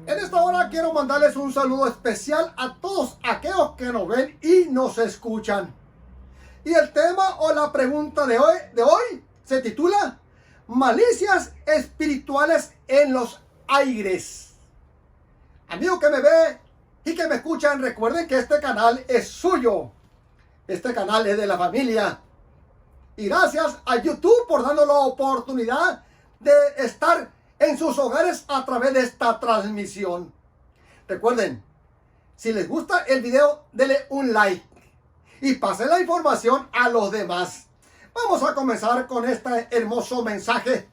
En esta hora quiero mandarles un saludo especial a todos aquellos que nos ven y nos escuchan. Y el tema o la pregunta de hoy se titula Malicias espirituales en los aires. Amigo que me ve y que me escuchan, recuerden que este canal es suyo. Este canal es de la familia. Y gracias a YouTube por darnos la oportunidad de estar en sus hogares a través de esta transmisión. Recuerden, si les gusta el video, denle un like y pasen la información a los demás. Vamos a comenzar con este hermoso mensaje,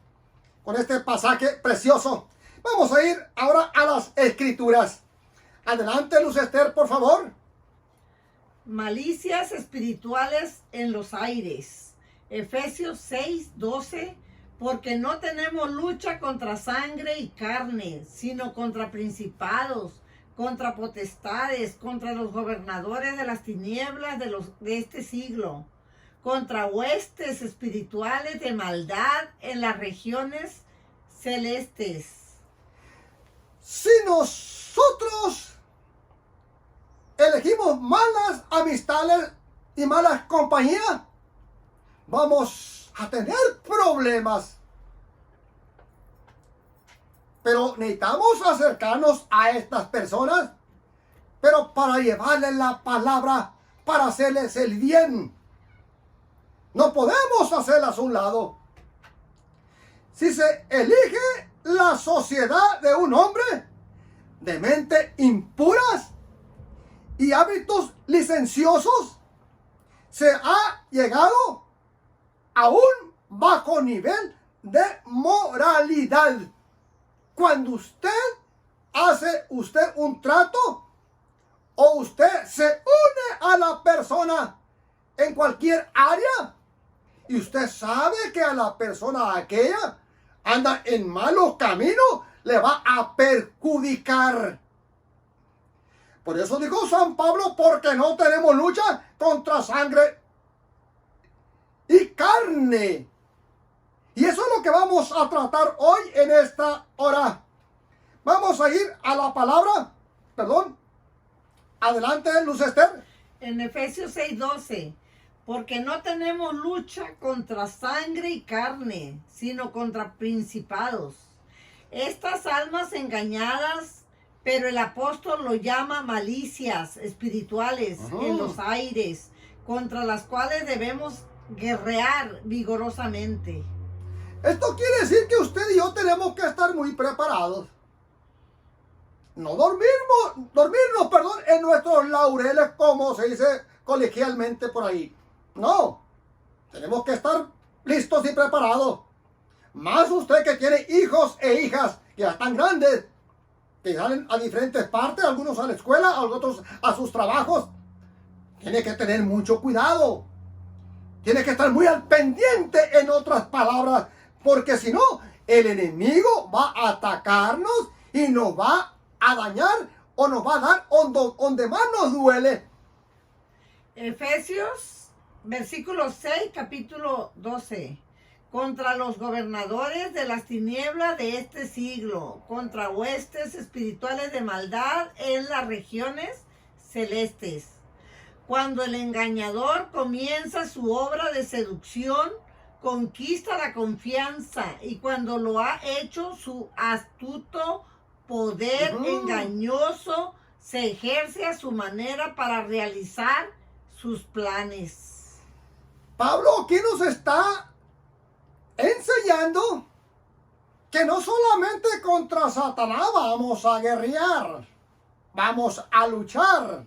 con este pasaje precioso. Vamos a ir ahora a las escrituras. Adelante, Luz Esther, por favor. Malicias espirituales en los aires. Efesios 6:12. Porque no tenemos lucha contra sangre y carne, sino contra principados, contra potestades, contra los gobernadores de las tinieblas de este siglo, contra huestes espirituales de maldad en las regiones celestes. Si nosotros elegimos malas amistades y malas compañías, vamos a tener problemas. Pero necesitamos acercarnos a estas personas, pero para llevarles la palabra, para hacerles el bien. No podemos hacerlas a un lado. Si se elige la sociedad de un hombre de mente impuras y hábitos licenciosos, se ha llegado a un bajo nivel de moralidad. Cuando usted hace un trato o usted se une a la persona en cualquier área y usted sabe que a la persona aquella anda en malos caminos, le va a perjudicar. Por eso dijo San Pablo, porque no tenemos lucha contra sangre y carne. Y eso es lo que vamos a tratar hoy en esta hora. Vamos a ir a la palabra. Adelante, Luz Esther. En Efesios 6:12. Porque no tenemos lucha contra sangre y carne, sino contra principados. Estas almas engañadas, pero el apóstol lo llama malicias espirituales en los aires, contra las cuales debemos guerrear vigorosamente. Esto quiere decir que usted y yo tenemos que estar muy preparados. No dormirnos, en nuestros laureles, como se dice colegialmente por ahí. No, tenemos que estar listos y preparados. Más usted que tiene hijos e hijas que ya están grandes, que salen a diferentes partes, algunos a la escuela, otros a sus trabajos. Tiene que tener mucho cuidado. Tiene que estar muy al pendiente, en otras palabras, porque si no, el enemigo va a atacarnos y nos va a dañar o nos va a dar donde más nos duele. Efesios, versículo 6, capítulo 12. Contra los gobernadores de las tinieblas de este siglo, contra huestes espirituales de maldad en las regiones celestes. Cuando el engañador comienza su obra de seducción, conquista la confianza, y cuando lo ha hecho, su astuto poder engañoso se ejerce a su manera para realizar sus planes. Pablo aquí nos está enseñando que no solamente contra Satanás vamos a guerrear, vamos a luchar.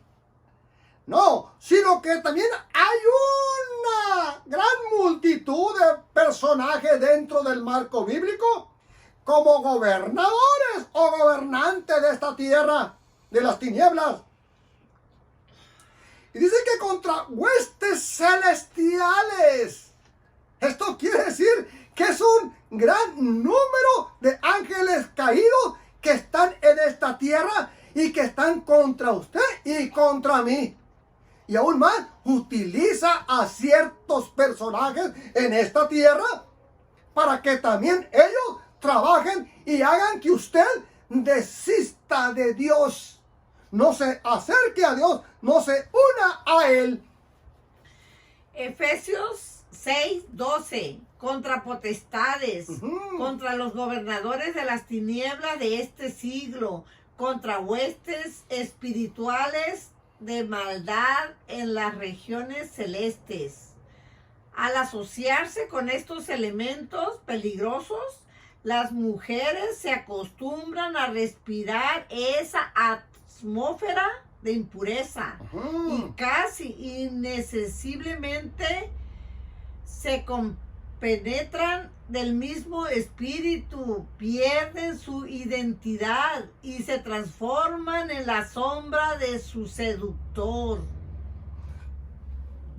No, sino que también hay una gran multitud de personajes dentro del marco bíblico como gobernadores o gobernantes de esta tierra, de las tinieblas. Y dice que contra huestes celestiales. Esto quiere decir que es un gran número de ángeles caídos que están en esta tierra y que están contra usted y contra mí. Y aún más, utiliza a ciertos personajes en esta tierra para que también ellos trabajen y hagan que usted desista desista de Dios, no se acerque a Dios, no se una a Él. Efesios 6:12, contra potestades, contra los gobernadores de las tinieblas de este siglo, contra huestes espirituales de maldad en las regiones celestes. Al asociarse con estos elementos peligrosos, las mujeres se acostumbran a respirar esa atmósfera de impureza y casi inaccesiblemente se compenetran del mismo espíritu, pierden su identidad y se transforman en la sombra de su seductor.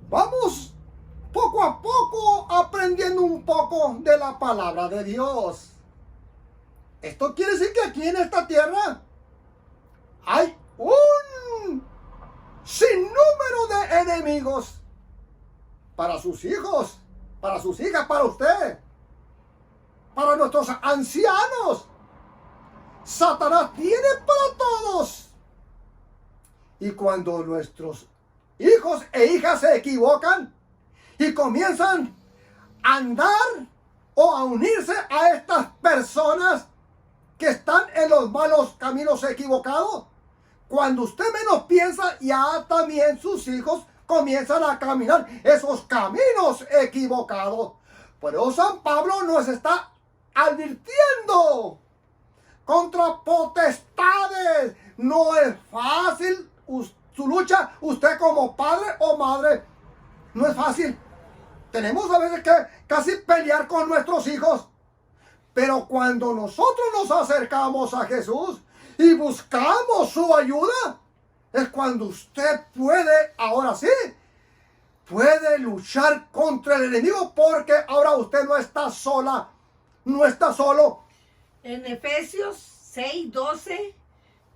Vamos poco a poco aprendiendo un poco de la palabra de Dios. Esto quiere decir que aquí en esta tierra hay un sinnúmero de enemigos para sus hijos, para sus hijas, para usted, para nuestros ancianos. Satanás tiene para todos. Y cuando nuestros hijos e hijas se equivocan y comienzan a andar o a unirse a estas personas que están en los malos caminos equivocados, cuando usted menos piensa, ya también sus hijos comienzan a caminar esos caminos equivocados. Por eso San Pablo nos está advirtiendo contra potestades. No es fácil su lucha, usted como padre o madre, no es fácil. Tenemos a veces que casi pelear con nuestros hijos. Pero cuando nosotros nos acercamos a Jesús y buscamos su ayuda, es cuando usted puede, ahora sí, puede luchar contra el enemigo, porque ahora usted no está sola, no está solo. En Efesios 6:12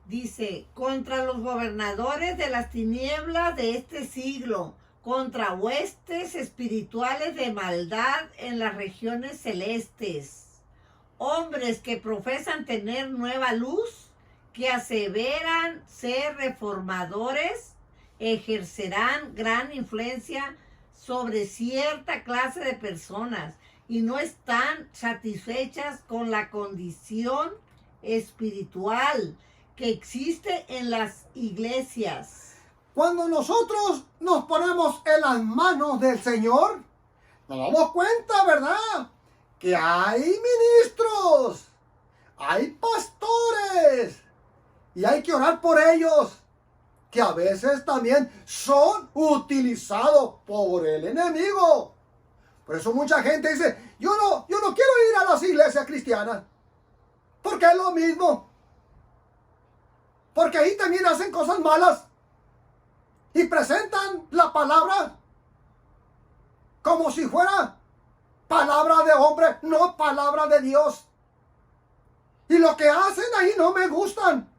dice, contra los gobernadores de las tinieblas de este siglo, contra huestes espirituales de maldad en las regiones celestes. Hombres que profesan tener nueva luz, que aseveran ser reformadores, ejercerán gran influencia sobre cierta clase de personas y no están satisfechas con la condición espiritual que existe en las iglesias. Cuando nosotros nos ponemos en las manos del Señor, nos damos cuenta, ¿verdad?, que hay ministros, hay pastores, y hay que orar por ellos, que a veces también son utilizados por el enemigo. Por eso mucha gente dice, yo no quiero ir a las iglesias cristianas, porque es lo mismo, porque ahí también hacen cosas malas y presentan la palabra como si fuera palabra de hombre, no palabra de Dios. Y lo que hacen ahí no me gustan.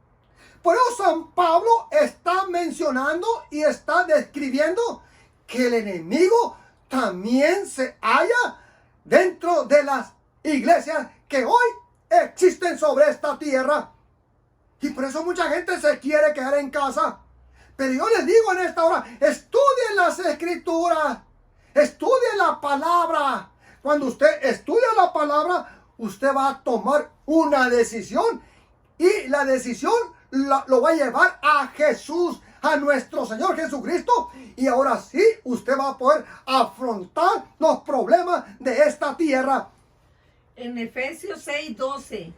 Por eso San Pablo está mencionando y está describiendo que el enemigo también se halla dentro de las iglesias que hoy existen sobre esta tierra. Y por eso mucha gente se quiere quedar en casa. Pero yo les digo en esta hora, estudien las escrituras, estudien la palabra. Cuando usted estudia la palabra, usted va a tomar una decisión, y la decisión lo va a llevar a Jesús, a nuestro Señor Jesucristo, y ahora sí usted va a poder afrontar los problemas de esta tierra. En Efesios 6:12,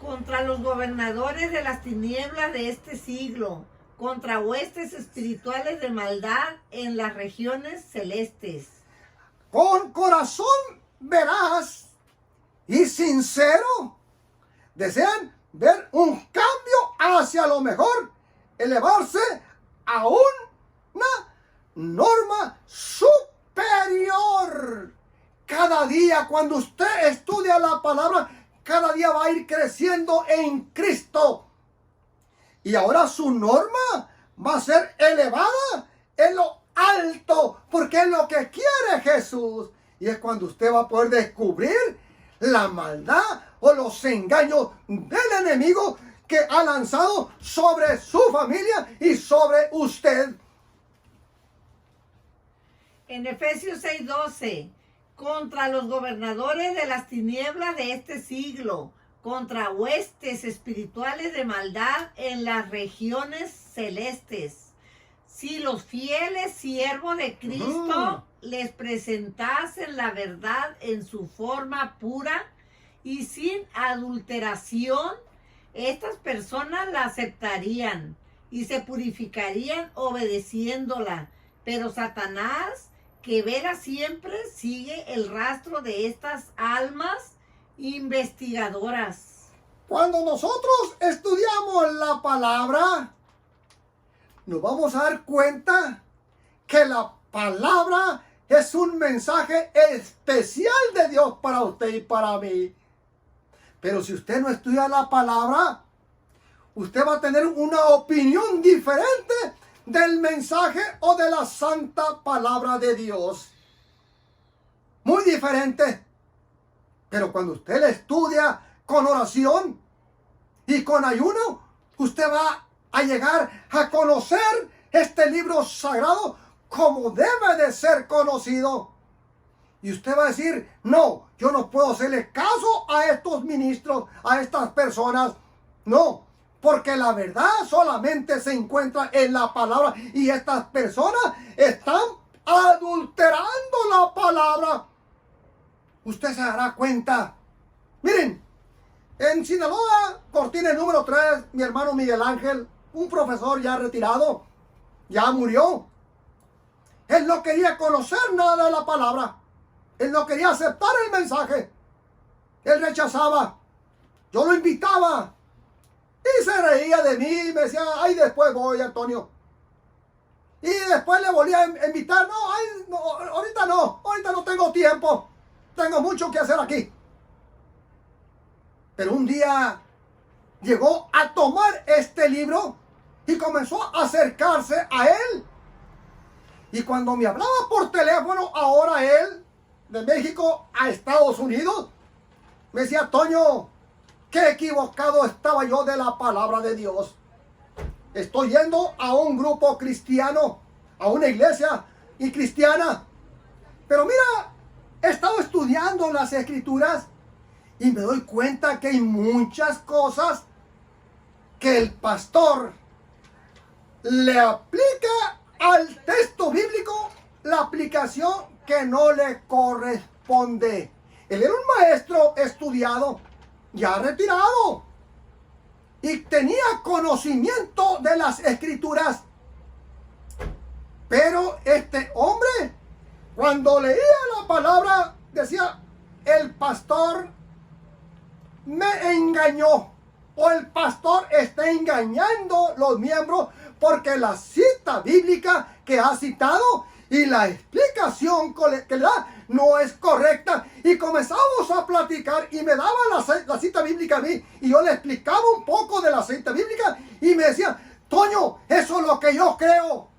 contra los gobernadores de las tinieblas de este siglo, contra huestes espirituales de maldad en las regiones celestes. Con corazón veraz y sincero, desean ver un cambio hacia lo mejor, elevarse a una norma superior. Cada día, cuando usted estudia la palabra, cada día va a ir creciendo en Cristo. Y ahora su norma va a ser elevada en lo alto, porque es lo que quiere Jesús. Y es cuando usted va a poder descubrir la maldad o los engaños del enemigo que ha lanzado sobre su familia y sobre usted. En Efesios 6:12, contra los gobernadores de las tinieblas de este siglo, contra huestes espirituales de maldad en las regiones celestes. Si los fieles siervos de Cristo les presentasen la verdad en su forma pura y sin adulteración, estas personas la aceptarían y se purificarían obedeciéndola. Pero Satanás, que vela siempre, sigue el rastro de estas almas investigadoras. Cuando nosotros estudiamos la palabra, nos vamos a dar cuenta que la palabra es un mensaje especial de Dios para usted y para mí. Pero si usted no estudia la palabra, usted va a tener una opinión diferente del mensaje o de la santa palabra de Dios. Muy diferente. Pero cuando usted la estudia con oración y con ayuno, usted va a llegar a conocer este libro sagrado como debe de ser conocido. Y usted va a decir, no, yo no puedo hacerle caso a estos ministros, a estas personas. No, porque la verdad solamente se encuentra en la palabra. Y estas personas están adulterando la palabra. Usted se dará cuenta. Miren, en Sinaloa, Cortina número 3, mi hermano Miguel Ángel, un profesor ya retirado, ya murió. Él no quería conocer nada de la palabra. Él no quería aceptar el mensaje. Él rechazaba. Yo lo invitaba. Y se reía de mí y me decía, ay, después voy, Antonio. Y después le volvía a invitar. No, ay, no, ahorita no tengo tiempo. Tengo mucho que hacer aquí. Pero un día llegó a tomar este libro y comenzó a acercarse a él. Y cuando me hablaba por teléfono, ahora él, de México a Estados Unidos, me decía, Toño, qué equivocado estaba yo de la palabra de Dios. Estoy yendo a un grupo cristiano, a una iglesia y cristiana. Pero mira, he estado estudiando las escrituras y me doy cuenta que hay muchas cosas que el pastor le aplica al texto bíblico la aplicación que no le corresponde. Él era un maestro estudiado, ya retirado, y tenía conocimiento de las escrituras. Pero este hombre, cuando leía la palabra, decía, el pastor me engañó, o el pastor está engañando los miembros, porque la cita bíblica que ha citado y la explicación que le da no es correcta. Y comenzamos a platicar y me daba la cita bíblica a mí y yo le explicaba un poco de la cita bíblica y me decía, Toño, eso es lo que yo creo,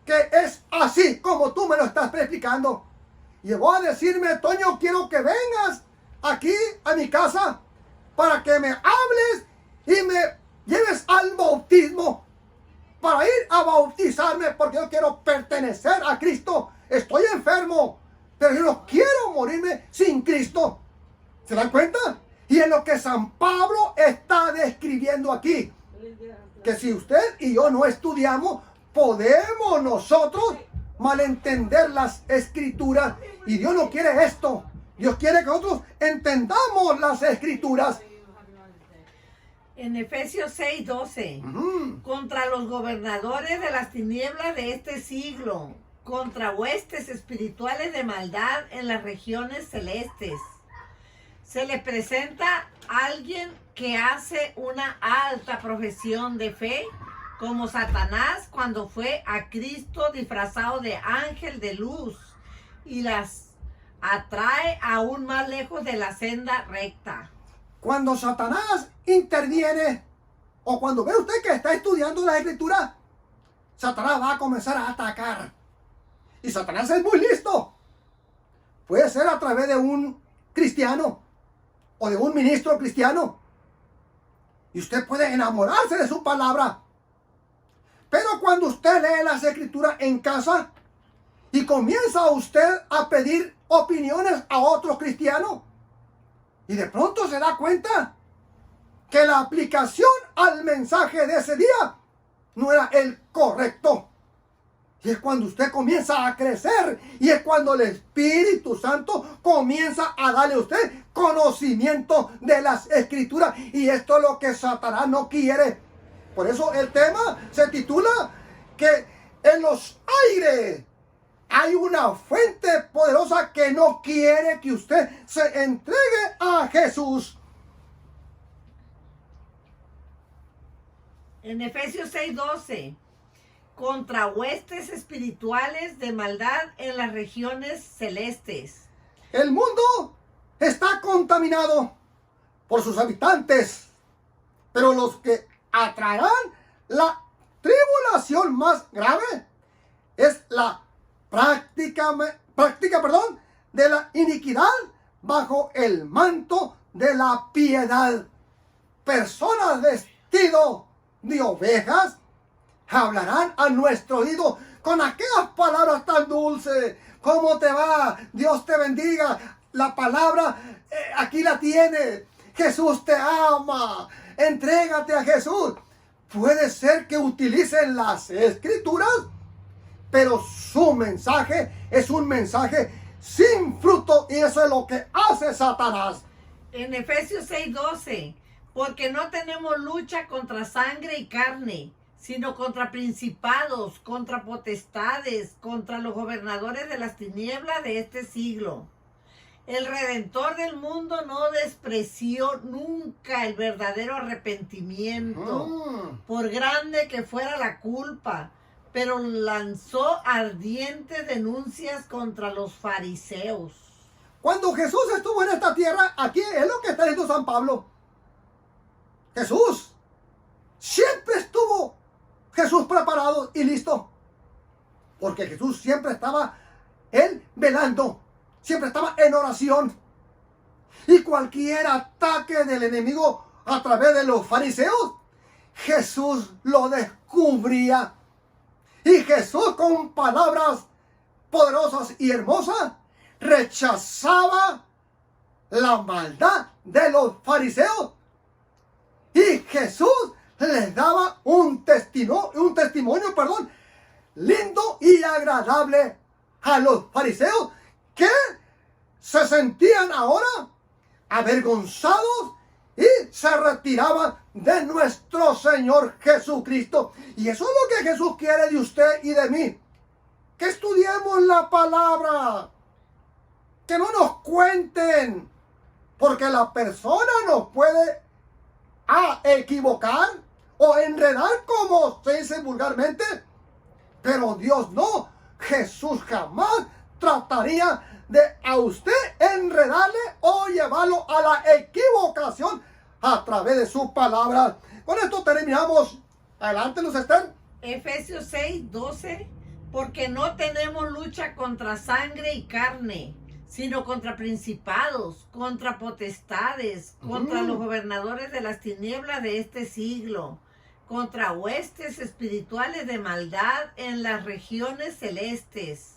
que es así como tú me lo estás explicando. Llegó a decirme, Toño, quiero que vengas aquí a mi casa para que me hables y me lleves al bautismo, para ir a bautizarme, porque yo quiero pertenecer a Cristo. Estoy enfermo, pero yo no quiero morirme sin Cristo. ¿Se dan cuenta? Y en lo que San Pablo está describiendo aquí, que si usted y yo no estudiamos, podemos nosotros malentender las escrituras. Y Dios no quiere esto. Dios quiere que nosotros entendamos las escrituras. En Efesios 6:12, contra los gobernadores de las tinieblas de este siglo, contra huestes espirituales de maldad en las regiones celestes. Se le presenta a alguien que hace una alta profesión de fe, como Satanás cuando fue a Cristo disfrazado de ángel de luz, y las atrae aún más lejos de la senda recta. Cuando Satanás interviene, o cuando ve usted que está estudiando la escritura, Satanás va a comenzar a atacar. Y Satanás es muy listo. Puede ser a través de un cristiano o de un ministro cristiano. Y usted puede enamorarse de su palabra. Pero cuando usted lee las escrituras en casa y comienza usted a pedir opiniones a otros cristianos, y de pronto se da cuenta que la aplicación al mensaje de ese día no era el correcto. Y es cuando usted comienza a crecer, y es cuando el Espíritu Santo comienza a darle a usted conocimiento de las escrituras. Y esto es lo que Satanás no quiere. Por eso el tema se titula que en los aires hay una fuente poderosa que no quiere que usted se entregue a Jesús. En Efesios 6:12, contra huestes espirituales de maldad en las regiones celestes. El mundo está contaminado por sus habitantes, pero los que atraerán la tribulación más grave es la práctica de la iniquidad bajo el manto de la piedad. Personas vestidas de ovejas hablarán a nuestro oído con aquellas palabras tan dulces. ¿Cómo te va? Dios te bendiga. La palabra aquí la tienes. Jesús te ama. Entrégate a Jesús. Puede ser que utilicen las escrituras, pero su mensaje es un mensaje sin fruto, y eso es lo que hace Satanás. En Efesios 6:12, porque no tenemos lucha contra sangre y carne, sino contra principados, contra potestades, contra los gobernadores de las tinieblas de este siglo. El Redentor del mundo no despreció nunca el verdadero arrepentimiento, por grande que fuera la culpa, pero lanzó ardientes denuncias contra los fariseos. Cuando Jesús estuvo en esta tierra, aquí es lo que está diciendo San Pablo. Jesús siempre estuvo preparado y listo, porque Jesús siempre estaba velando, siempre estaba en oración, y cualquier ataque del enemigo a través de los fariseos, Jesús lo descubría, y Jesús con palabras poderosas y hermosas rechazaba la maldad de los fariseos. Y Jesús les daba un testimonio, lindo y agradable a los fariseos, que se sentían ahora avergonzados y se retiraban de nuestro Señor Jesucristo. Y eso es lo que Jesús quiere de usted y de mí, que estudiemos la palabra, que no nos cuenten, porque la persona nos puede equivocar o enredar, como se dice vulgarmente, pero Dios no. Jesús jamás trataría de a usted enredarle o llevarlo a la equivocación a través de su palabra. Con esto terminamos. Adelante, Luz Esther. Efesios 6:12, porque no tenemos lucha contra sangre y carne, sino contra principados, contra potestades, contra los gobernadores de las tinieblas de este siglo, contra huestes espirituales de maldad en las regiones celestes.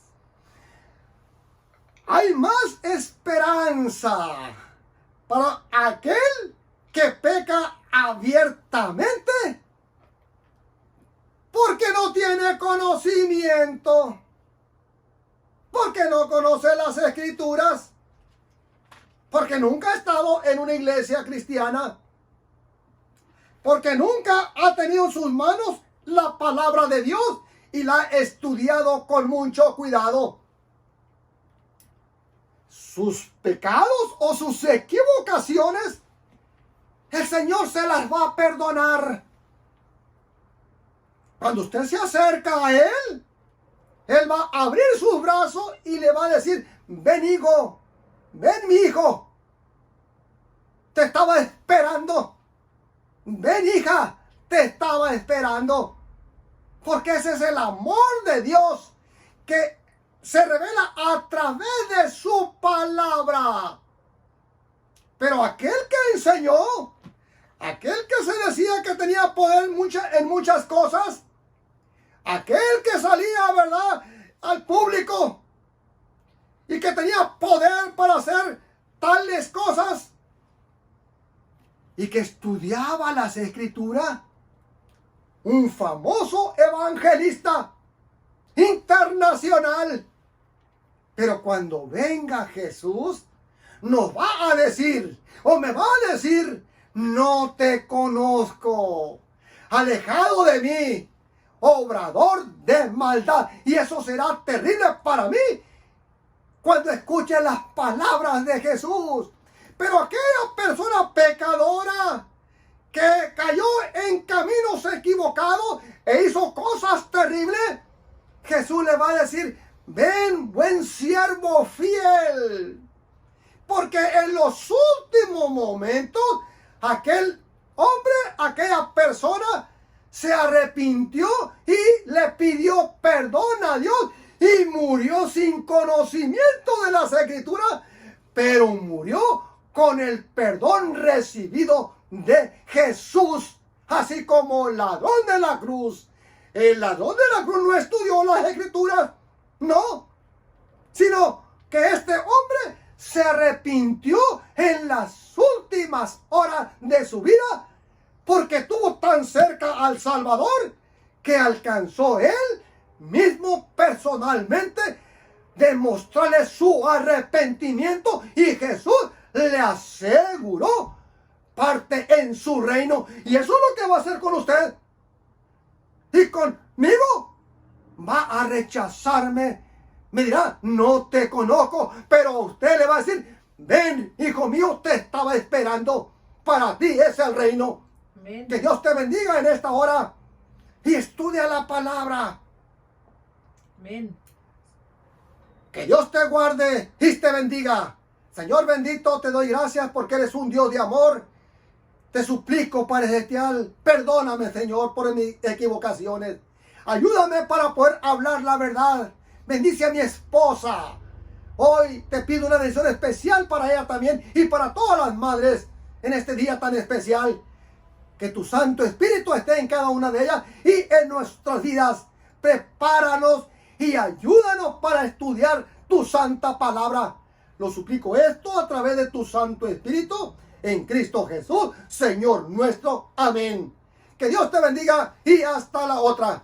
Hay más esperanza para aquel que peca abiertamente, porque no tiene conocimiento, porque no conoce las escrituras, porque nunca ha estado en una iglesia cristiana, porque nunca ha tenido en sus manos la palabra de Dios y la ha estudiado con mucho cuidado. Sus pecados o sus equivocaciones, el Señor se las va a perdonar. Cuando usted se acerca a Él, Él va a abrir sus brazos y le va a decir: ven, hijo, ven, mi hijo, te estaba esperando. Ven, hija, te estaba esperando. Porque ese es el amor de Dios que se revela a través de su palabra. Pero aquel que enseñó aquel que se decía que tenía poder en muchas cosas, aquel que salía, ¿verdad?, al público y que tenía poder para hacer tales cosas y que estudiaba las escrituras, un famoso evangelista internacional. Pero cuando venga Jesús, nos va a decir, o me va a decir, no te conozco, alejado de mí, obrador de maldad. Y eso será terrible para mí cuando escuche las palabras de Jesús. Pero aquella persona pecadora que cayó en caminos equivocados e hizo cosas terribles, Jesús le va a decir, ven, buen siervo fiel. Porque en los últimos momentos, aquel hombre, aquella persona, se arrepintió y le pidió perdón a Dios y murió sin conocimiento de las escrituras, pero murió con el perdón recibido de Jesús, así como el ladrón de la cruz. El ladrón de la cruz no estudió las escrituras, no, sino que este hombre se arrepintió en las últimas horas de su vida porque estuvo tan cerca al Salvador que alcanzó él mismo personalmente demostrarle su arrepentimiento y Jesús le aseguró parte en su reino. Y eso es lo que va a hacer con usted y conmigo. Va a rechazarme, me dirá, no te conozco, pero usted le va a decir, ven, hijo mío, te estaba esperando, para ti es el reino. Amén. Que Dios te bendiga en esta hora y estudia la palabra. Amén. Que Dios te guarde y te bendiga. Señor bendito, te doy gracias porque eres un Dios de amor. Te suplico, Padre Celestial, perdóname, Señor, por mis equivocaciones. Ayúdame para poder hablar la verdad. Bendice a mi esposa. Hoy te pido una bendición especial para ella también y para todas las madres en este día tan especial. Que tu Santo Espíritu esté en cada una de ellas y en nuestras vidas. Prepáranos y ayúdanos para estudiar tu santa palabra. Lo suplico esto a través de tu Santo Espíritu en Cristo Jesús, Señor nuestro. Amén. Que Dios te bendiga y hasta la otra.